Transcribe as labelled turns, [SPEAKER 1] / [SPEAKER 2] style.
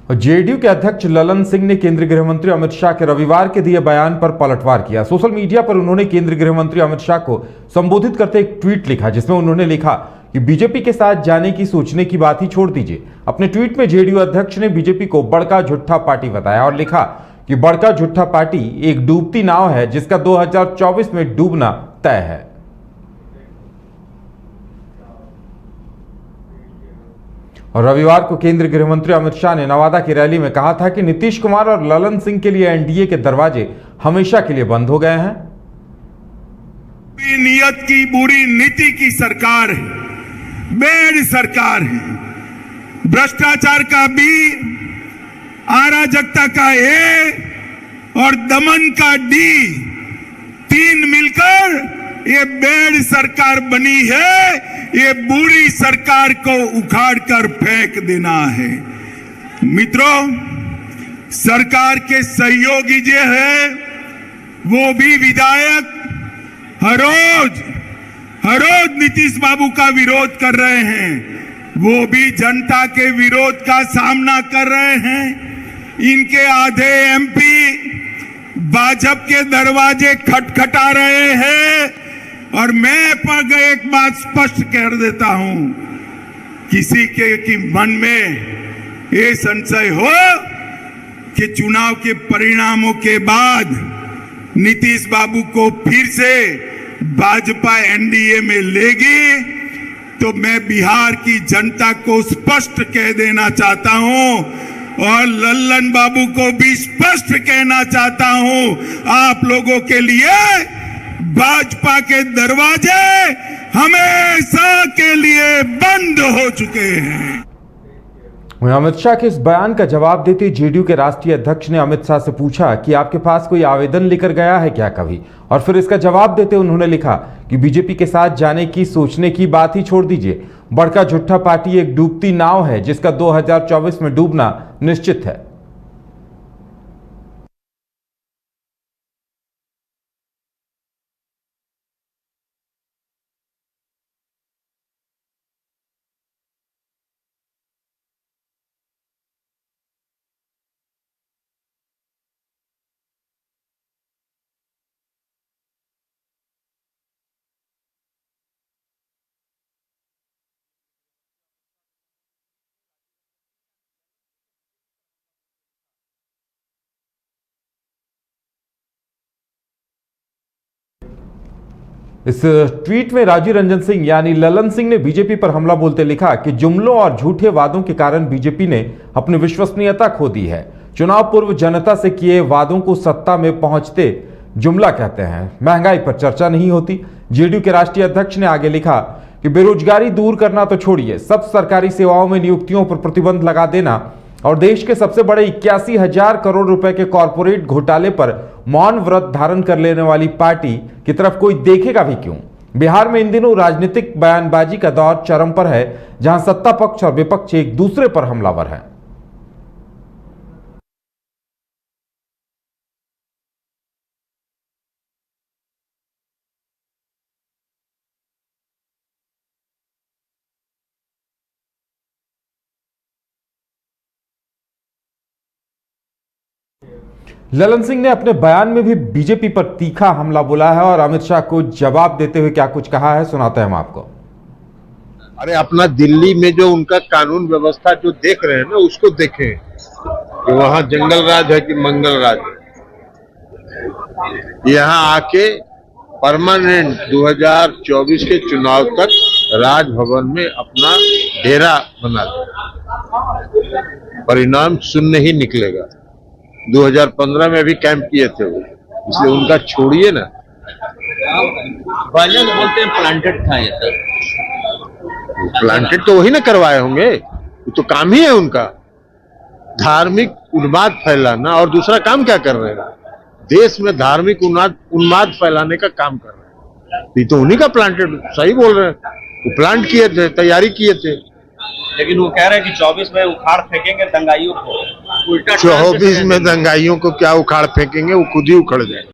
[SPEAKER 1] और जेडीयू के अध्यक्ष ललन सिंह ने केंद्रीय गृह मंत्री अमित शाह के रविवार के दिए बयान पर पलटवार किया। सोशल मीडिया पर उन्होंने केंद्रीय गृह मंत्री अमित शाह को संबोधित करते एक ट्वीट लिखा, जिसमें उन्होंने लिखा कि बीजेपी के साथ जाने की सोचने की बात ही छोड़ दीजिए। अपने ट्वीट में जेडीयू अध्यक्ष ने बीजेपी को बड़का झूठा पार्टी बताया और लिखा कि बड़का झूठा पार्टी एक डूबती नाव है जिसका 2024 में डूबना तय है। और रविवार को केंद्रीय गृह मंत्री अमित शाह ने नवादा की रैली में कहा था कि नीतीश कुमार और ललन सिंह के लिए एनडीए के दरवाजे हमेशा के लिए बंद हो गए हैं।
[SPEAKER 2] नियत की बुरी नीति की सरकार है, बेड़ सरकार है, भ्रष्टाचार का बी, अराजकता का ए और दमन का डी, तीन मिलकर ये बेड़ सरकार बनी है। ये बुरी सरकार को उखाड़ कर फेंक देना है। मित्रों, सरकार के सहयोगी जो है वो भी विधायक हर रोज नीतीश बाबू का विरोध कर रहे हैं, वो भी जनता के विरोध का सामना कर रहे हैं। इनके आधे एमपी भाजपा के दरवाजे खटखटा रहे हैं। और मैं एक बात स्पष्ट कर देता हूं, किसी के मन में ये संशय हो कि चुनाव के परिणामों के बाद नीतीश बाबू को फिर से भाजपा एनडीए में लेगी, तो मैं बिहार की जनता को स्पष्ट कह देना चाहता हूं और लल्लन बाबू को भी स्पष्ट कहना चाहता हूं, आप लोगों के लिए भाजपा के दरवाजे हमेशा के लिए बंद हो चुके हैं।
[SPEAKER 1] अमित शाह के इस बयान का जवाब देते जेडीयू के राष्ट्रीय अध्यक्ष ने अमित शाह से पूछा कि आपके पास कोई आवेदन लेकर गया है क्या कभी, और फिर इसका जवाब देते उन्होंने लिखा कि बीजेपी के साथ जाने की सोचने की बात ही छोड़ दीजिए। बड़का झूठा पार्टी एक डूबती नाव है जिसका 2024 में डूबना निश्चित है। इस ट्वीट में राजीव रंजन सिंह यानी ललन सिंह ने बीजेपी पर हमला बोलते लिखा कि जुमलों और झूठे वादों के कारण बीजेपी ने अपनी विश्वसनीयता खो दी है। चुनाव पूर्व जनता से किए वादों को सत्ता में पहुंचते जुमला कहते हैं। महंगाई पर चर्चा नहीं होती। जेडीयू के राष्ट्रीय अध्यक्ष ने आगे लिखा कि बेरोजगारी दूर करना तो छोड़िए, सब सरकारी सेवाओं में नियुक्तियों पर प्रतिबंध लगा देना और देश के सबसे बड़े 81,000 करोड़ रुपए के कॉरपोरेट घोटाले पर मौन व्रत धारण कर लेने वाली पार्टी की तरफ कोई देखेगा भी क्यों। बिहार में इन दिनों राजनीतिक बयानबाजी का दौर चरम पर है, जहां सत्ता पक्ष और विपक्ष एक दूसरे पर हमलावर हैं। ललन सिंह ने अपने बयान में भी बीजेपी पर तीखा हमला बोला है और अमित शाह को जवाब देते हुए क्या कुछ कहा है, सुनाते हैं हम आपको।
[SPEAKER 3] अरे अपना दिल्ली में जो उनका कानून व्यवस्था जो देख रहे हैं ना, उसको देखें कि वहां जंगल राज है कि मंगल राज है। यहाँ आके परमानेंट 2024 के चुनाव तक राजभवन में अपना डेरा बना दे, परिणाम शून्य ही निकलेगा। 2015 में भी कैंप किए थे वो, इसलिए उनका छोड़िए ना।
[SPEAKER 4] भाजपा बोलते हैं प्लांटेड था ये सर।
[SPEAKER 3] प्लांटेड तो वही ना करवाए होंगे, वो तो काम ही है उनका, धार्मिक उन्माद फैलाना। और दूसरा काम क्या कर रहे हैं, देश में धार्मिक उन्माद फैलाने का काम कर रहे हैं। ये तो उन्हीं का प्लांटेड, सही बोल रहे हैं, वो प्लांट किए थे, तैयारी किए थे।
[SPEAKER 4] लेकिन वो कह रहे हैं कि 24 में उखाड़ फेंकेंगे दंगाइयों को। उल्टा
[SPEAKER 3] 24 में दंगाइयों को क्या उखाड़ फेंकेंगे, वो खुद ही उखड़ जाए।